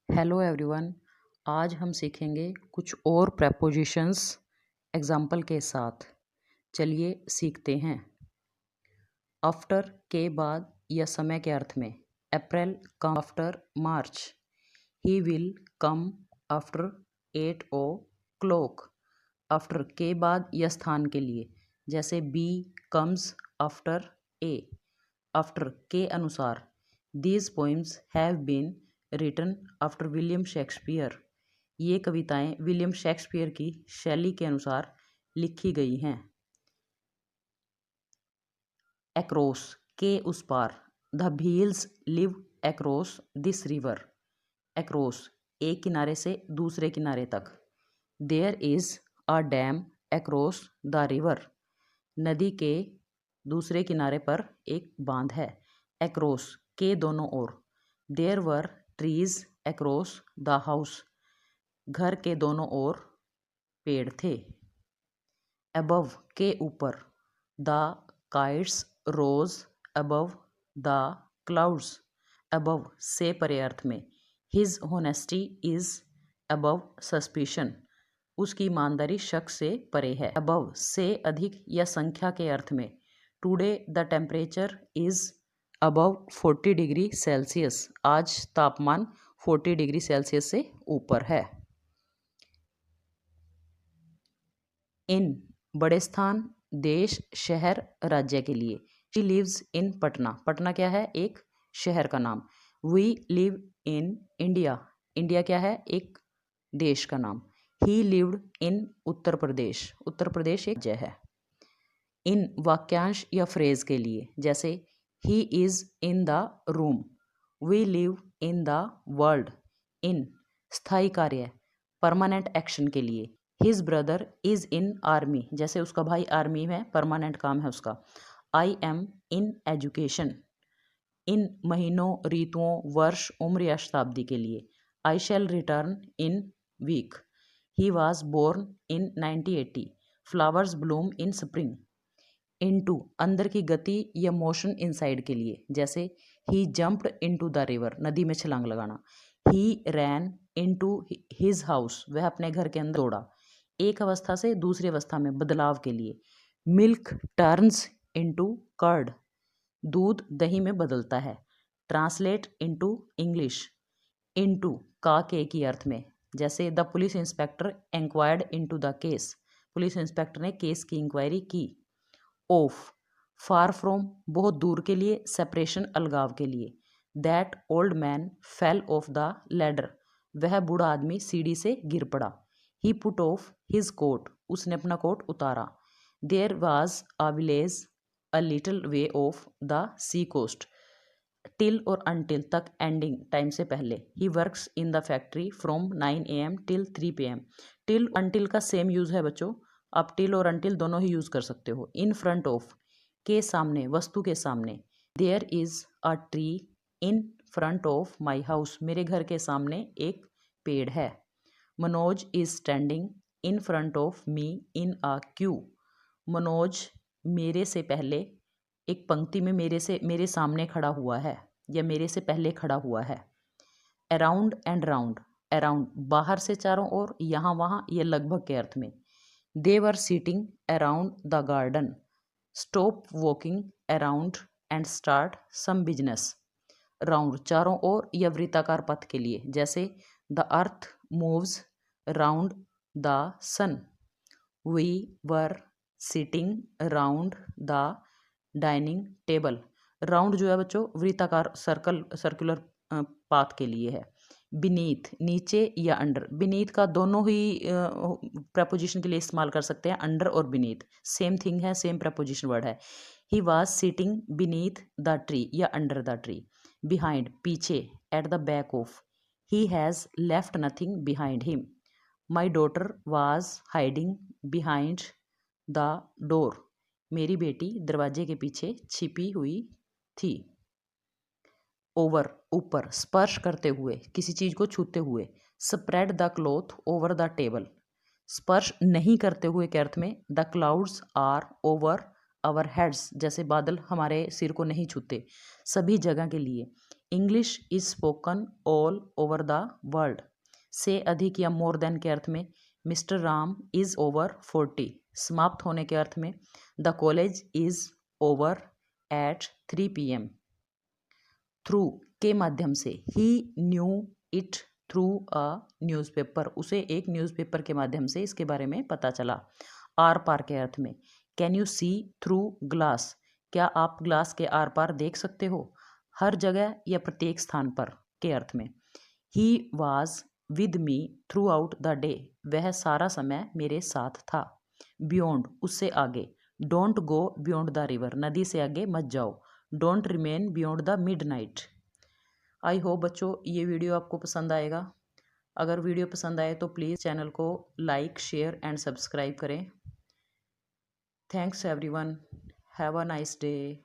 Hello everyone. आज हम सीखेंगे कुछ और प्रेपोजिशंस एग्जाम्पल के साथ। चलिए सीखते हैं। आफ्टर के बाद या समय के अर्थ में April come after March. He will come after 8 o'clock। After के बाद या स्थान के लिए जैसे B comes after A. After के अनुसार these poems have been written after William Shakespeare. ये कविताएं विलियम शेक्सपियर की शैली के अनुसार लिखी गई हैं। एक्रॉस के उस पार। The Bhils live across this river. Across एक किनारे से दूसरे किनारे तक। There is a dam across the river. नदी के दूसरे किनारे पर एक बांध है। एक्रॉस के दोनों ओर। There were trees across the house. घर के दोनों ओर पेड़ थे। अबव के ऊपर। The kites rose above the clouds. Above से परे अर्थ में। His honesty is above suspicion. उसकी ईमानदारी शक से परे है। अबव से अधिक या संख्या के अर्थ में। Today the temperature is above 40 degree Celsius. आज तापमान 40 डिग्री सेल्सियस से ऊपर है। इन बड़े स्थान, देश, शहर, राज्य के लिए। She lives in Patna. Patna क्या है? एक शहर का नाम। We live in India. India क्या है? एक देश का नाम। ही लिव्ड इन उत्तर प्रदेश। उत्तर प्रदेश एक राज्य है। इन वाक्यांश या फ्रेज के लिए जैसे he is in the room. We live in the world. In स्थायी कार्य परमानेंट एक्शन के लिए। His brother is in army. जैसे उसका भाई आर्मी में परमानेंट काम है उसका। I am in education. इन महीनों, ऋतुओं, वर्ष, उम्र या शताब्दी के लिए। I shall return in week. He was born in 1980। Flowers bloom in spring. Into अंदर की गति या मोशन इनसाइड के लिए जैसे he jumped into the river. नदी में छलांग लगाना। He ran into his house. वह अपने घर के अंदर दौड़ा। एक अवस्था से दूसरी अवस्था में बदलाव के लिए। Milk turns into curd. दूध दही में बदलता है। Translate into English. इनटू का के की अर्थ में जैसे the police inspector inquired into the case. Police inspector ने केस की इंक्वायरी की। ऑफ फार फ्रॉम बहुत दूर के लिए, सेपरेशन अलगाव के लिए। That old man fell off the ladder. वह बूढ़ा आदमी सीढ़ी से गिर पड़ा। He put off his coat. उसने अपना कोट उतारा। There was a village a little way off the sea coast. Till और अनटिल तक एंडिंग टाइम से पहले। He works in the factory from 9 AM till 3 PM। Till until का सेम यूज है बच्चों। आप टिल और अनटिल दोनों ही यूज कर सकते हो। इन फ्रंट ऑफ के सामने, वस्तु के सामने। There is a tree in front of my house. मेरे घर के सामने एक पेड़ है। Manoj is standing in front of me in a queue. Manoj मेरे से पहले एक पंक्ति में मेरे सामने खड़ा हुआ है या मेरे से पहले खड़ा हुआ है। Around and round. अराउंड बाहर से चारों ओर, यहाँ वहाँ, ये लगभग के अर्थ में। They were seating around the garden. Stop walking around and start some business. Round चारों ओर या वृत्ताकार पथ के लिए जैसे the earth moves round the sun. We were sitting round the dining table. Round जो है बच्चों वृत्ताकार सर्कुलर पाथ के लिए है। बीनीथ नीचे या अंडर। बीनीथ का दोनों ही प्रपोजिशन के लिए इस्तेमाल कर सकते हैं। अंडर और बीनीथ सेम थिंग है, सेम प्रपोजिशन वर्ड है। He was sitting beneath the tree या अंडर द ट्री। बिहाइंड पीछे, at the back of. He has left nothing behind him. My daughter was hiding behind the door. मेरी बेटी दरवाजे के पीछे छिपी हुई थी। ओवर ऊपर, स्पर्श करते हुए, किसी चीज को छूते हुए। Spread the cloth over the table. स्पर्श नहीं करते हुए के अर्थ में the clouds are over our heads. जैसे बादल हमारे सिर को नहीं छूते। सभी जगह के लिए। English is spoken all over the world. से अधिक या मोर देन के अर्थ में मिस्टर राम इज ओवर 40। समाप्त होने के अर्थ में the college is over at 3 PM। Through के माध्यम से he knew it through a newspaper, उसे एक न्यूज़पेपर के माध्यम से इसके बारे में पता चला। आर पार के अर्थ में can you see through glass, क्या आप ग्लास के आर पार देख सकते हो। हर जगह या प्रत्येक स्थान पर के अर्थ में he was with me through out the day, वह सारा समय मेरे साथ था। बियॉन्ड उससे आगे, don't go beyond the river, नदी से आगे मत जाओ। Don't remain beyond the midnight. I hope बच्चों ये वीडियो आपको पसंद आएगा। अगर वीडियो पसंद आए तो प्लीज़ चैनल को लाइक, शेयर एंड सब्सक्राइब करें। Thanks everyone, have a nice day.